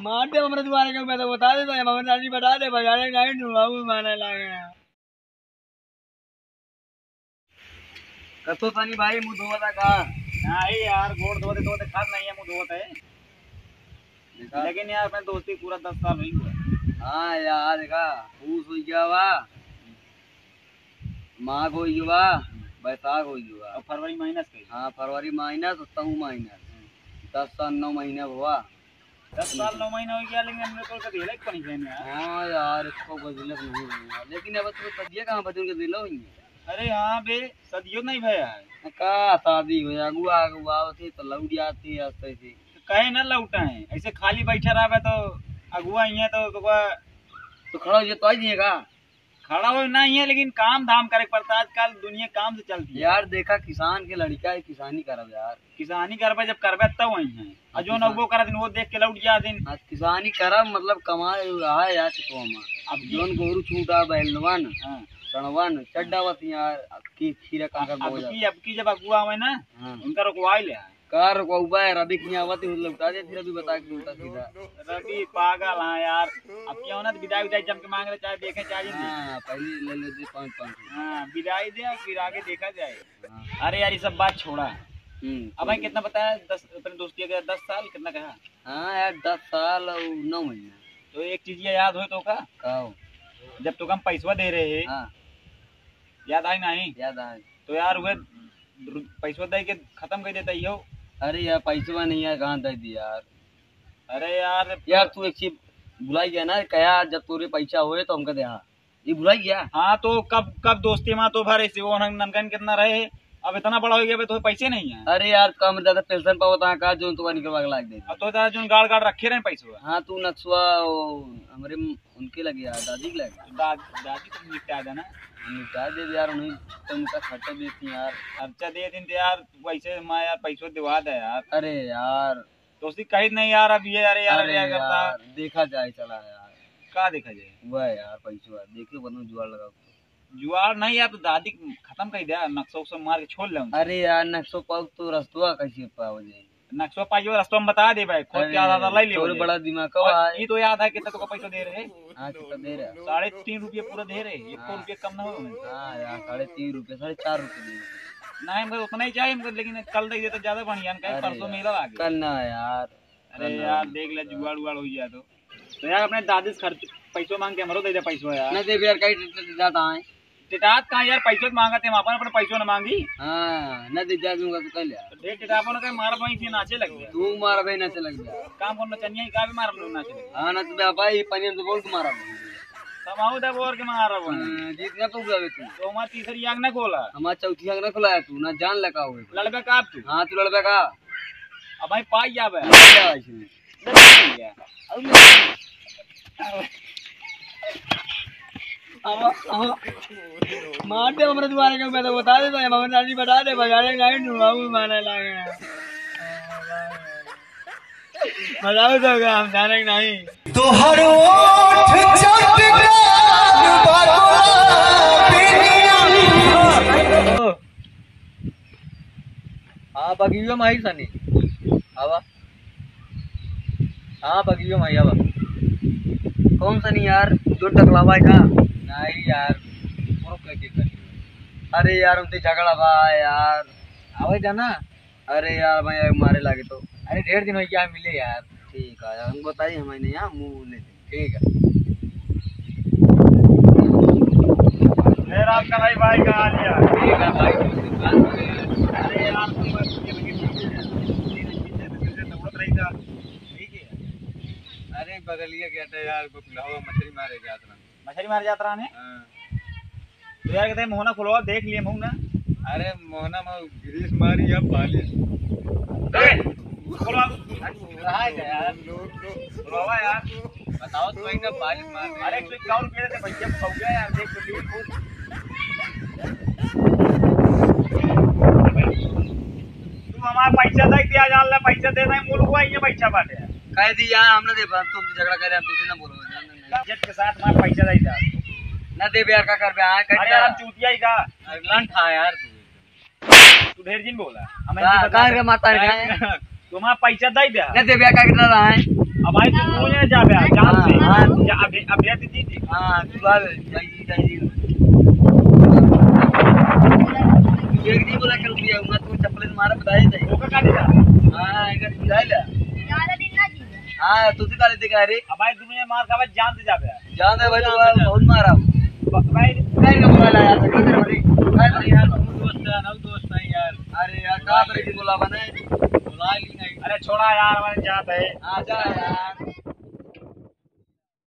मार दे हमरे तुम्हारे को मैं तो बता देता है मम्मी दादी बता दे बजाने नहीं दूं बाबू मारने लगे कतो पानी भाई मुंह धोता का नहीं यार गोड़ धोते धोते खाद नहीं है मुंह धोते है लेकिन यार मैं दोस्ती पूरा 10 साल हुई हुआ। हाँ यार देखा पूस हो गया वा माघ हो गया बैसाख हो गया और फरवरी माइनस कही। हाँ फरवरी माइनस तहु माइनस 10 साल 9 महीने हुआ 10 साल 9 महीना हो गया लेकिन हमने तो कभी हिलक पर नहीं गए यार। हाँ यार इसको बदलक नहीं हुआ लेकिन अब तो सदिया कहाँ बदल के दिलो ही अरे हाँ बे सदियों नहीं भया है का शादी हो अगुआ अगुआ होती तो लौट आती हंसते थी कहे न लौटा है ऐसे खाली बैठा रहा तो अगुआ ही है तो खड़ा हो तो आई का खड़ा हो नहीं है लेकिन काम धाम करे पड़ता आजकल दुनिया काम से चलती है यार देखा किसान के लड़का है किसानी करब यार किसानी करबे जब करबे तब वही है जो नौगो करा दिन वो देख के लौट जा दिन किसानी करब मतलब कमाए रहा यार तो हम अब जोन गोरू छूटा बैलवन सणवन चड्डावत यार की खीरा का कर अब की जब अगुआ आवे ना उनका रुकवाई ले कार को उबाय रवि की आवती हुई लौटा दे फिर अभी बता के उल्टा सीधा रवि पागल हां यार अब क्यों ना विदाई विदाई जम के मांग रहे चाहे देखे चाहे हां पहले ले ले दे 5 हां विदाई दे फिर आगे देखा जाए। अरे यार ये सब बात छोड़ा अब भाई कितना बताया 10 अपने दोस्ती का 10 साल कितना कहा। हां यार 10 साल और 9 महीना तो एक चीज ये याद हो तो का जब तो हम पैसा दे रहे हैं हां याद आई नहीं याद आई तो यार वे पैसा दे के खत्म कर देता हो। अरे यार पैसा नहीं है कहाँ दे दी यार। अरे यार तू एक चीज भुलाई गया ना कहा जब तोरे पैसा हुए तो हमको दे हाँ ये भुलाई गया। हाँ तो कब दोस्ती में तो भरे से वो ननकन कितना रहे अब इतना बड़ा हो गया तो पैसे नहीं है। अरे यार कम ज्यादा पेंशन पावता है का जो तो निकलवा के लाग दे अब तो दादा जो गाड़ रखे रहे पैसे। हाँ तू नक्सवा हमारे उनके लगे यार दादी के लगे दादी तो निपटा देना निपटा दे यार उन्हें तो उनका खर्चा देती यार खर्चा दे दिन यार वैसे मैं यार पैसों दिवा दे यार। अरे यार दोस्ती कहीं नहीं यार अब ये यार क्या करता देखा जाए चला यार क्या देखा जाए वह यार पैसा देखे बनो जुआर लगा जुआर नहीं यार तो दादी खत्म कर दिया नक्शो उक्सो मार के छोड़ ले। अरे यार नक्शो पाओ तो रस्तुआ कैसे पाओ जाए नक्शो पाइयो रास्ता में बता दे भाई खुद क्या आधा ले ले और बड़ा दिमाग का ये तो याद है कितना तो पैसा दे रहे। हाँ कितना दे रहे 3.5 रुपये पूरा दे रहे 1 रुपये कम ना हो। हाँ यार 3.5 रुपये 4.5 रुपये नहीं हमको उतना ही चाहिए हमको लेकिन कल दे तो ज्यादा बढ़िया परसों मेला आ गया कल ना यार। अरे यार देख ले जुगाड़ उगाड़ हो जाए तो यार अपने दादी से खर्च पैसों मांग के हमारो दे दे पैसों यार। ना दे यार कहीं जाता है टिटात कहाँ यार पैसों मांगते हम अपने पैसों न मांगी। हाँ न दे जा दूंगा तो कल यार ढेर टिटापो न मार भाई से नाचे लग गया तू मार भाई नाचे लग गया काम करना चनिया का भी मार लो नाचे लग हां ना तो भाई पनीर तो बोल तुम्हारा समाऊ दे बोर के मार रहा हूं जितना तो जावे तू तो हमार तीसरी आग ना खोला हमार चौथी आग ना खोला तू ना जान लगा हुए लड़बे का तू। हां तू लड़बे का अब भाई पाई जावे मार दे हमरे तुम्हारे को मैं तो बता देता है मम्मी दादी बता दे बजाने नहीं दूं बाबू मारने लगे बताओ तो क्या हम जाने नहीं तो हर हाँ बगियो माही सनी आवा हाँ बगियो माही आवा कौन सनी यार जो टकलावा का नहीं यार अरे यार उनसे झगड़ा बा यार आवे जाना। अरे यार मैं मारे लागे तो अरे 1.5 दिन हो गया मिले यार। ठीक है यार हम बताइए हमें यहाँ मुँह लेते ठीक है मेरा आपका भाई का आ लिया ठीक है भाई। अरे यार अरे बगलिया गया था यार मछली मारे जात्रा ने तो यार कहते मोहना खुलवा देख लिए मुँह ना। अरे मोहना में गिरीश मारी या पालिश खुलवा यार खुलवा यार बताओ तो ना पालिश मार। अरे 151 रुपये थे भैया हो गया यार देख तो ली तू हमारा पैसा दे दिया जान ले पैसा दे दे मूल हुआ ये पैसा बाटे कह दी यार हमने दे तुम झगड़ा करे हम तुझसे ना बोलो बजट के साथ हमारा पैसा दे जा ना दे यार का कर बे आ अरे यार हम चूतिया ही का लंठ था यार तू ढेर दिन बोला हमें का मारता है तू तुम्हारा पैसा दे दे नहीं दे क्या करना रहा है अब भाई तुम मुझे जा बे जान से हाँ, या अब ये दी थी हां तू आ जाइए एक दी बोला कर दिया मैं तू चप्पल मारा बताए थे वो का काटेगा हां इधर बुझाई ले ज्यादा दिन ना जी हां तू से काले दिखा रे अब भाई तुमने मार खावा जान से जा बे जान दे भाई तू बहुत मारा भाई नहीं ना बोला यार किधर बड़ी अरे यार दोस्त है यार अरे यार का तरह की बोला बने बुला ली नहीं अरे छोड़ा यार हमारे जात है आ जा यार